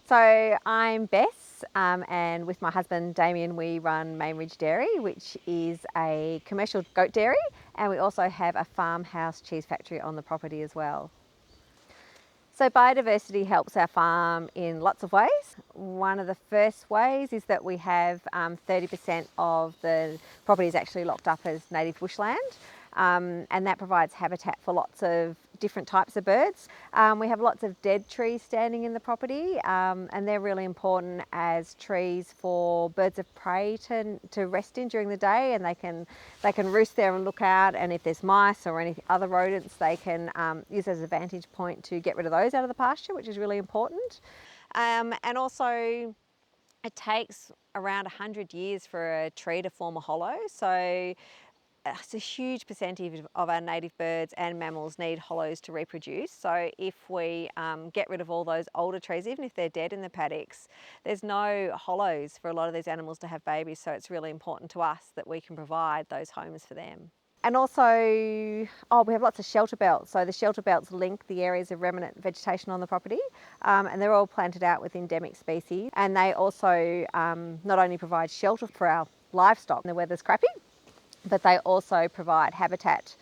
So I'm Bess, and with my husband Damien we run Main Ridge Dairy, which is a commercial goat dairy, and we also have a farmhouse cheese factory on the property as well. So biodiversity helps our farm in lots of ways. One of the first ways is that we have 30% of the property is actually locked up as native bushland, and that provides habitat for lots of different types of birds. We have lots of dead trees standing in the property, and they're really important as trees for birds of prey to rest in during the day, and they can roost there and look out, and if there's mice or any other rodents, they can use as a vantage point to get rid of those out of the pasture, which is really important. And also it takes around 100 years for a tree to form a hollow, so it's a huge percentage of our native birds and mammals need hollows to reproduce. So if we get rid of all those older trees, even if they're dead in the paddocks, there's no hollows for a lot of these animals to have babies. So it's really important to us that we can provide those homes for them. And also, we have lots of shelter belts. So the shelter belts link the areas of remnant vegetation on the property, and they're all planted out with endemic species. And they also not only provide shelter for our livestock when the weather's crappy, but they also provide habitat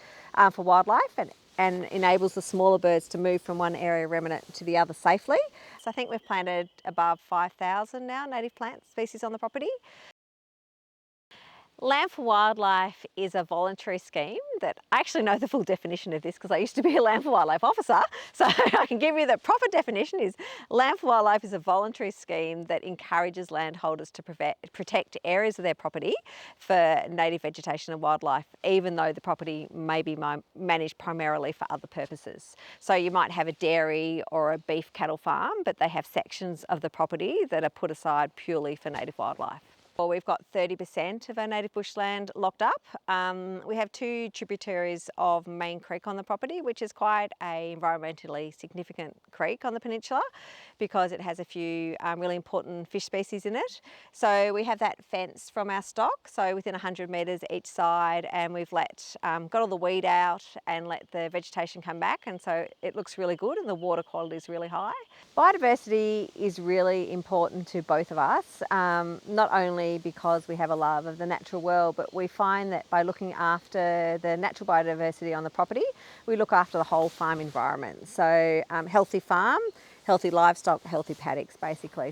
for wildlife and enables the smaller birds to move from one area remnant to the other safely. So I think we've planted above 5,000 now native plant species on the property. Land for Wildlife is a voluntary scheme that I actually know the full definition of this because I used to be a Land for Wildlife officer, so I can give you the proper definition. Is Land for Wildlife is a voluntary scheme that encourages landholders to protect areas of their property for native vegetation and wildlife, even though the property may be managed primarily for other purposes. So you might have a dairy or a beef cattle farm, but they have sections of the property that are put aside purely for native wildlife. Well, we've got 30% of our native bushland locked up. We have two tributaries of Main Creek on the property, which is quite a environmentally significant creek on the peninsula because it has a few really important fish species in it. So we have that fenced from our stock, so within 100 metres each side, and we've got all the weed out and let the vegetation come back, and so it looks really good and the water quality is really high. Biodiversity is really important to both of us, not only because we have a love of the natural world, but we find that by looking after the natural biodiversity on the property, we look after the whole farm environment. So healthy farm, healthy livestock, healthy paddocks basically.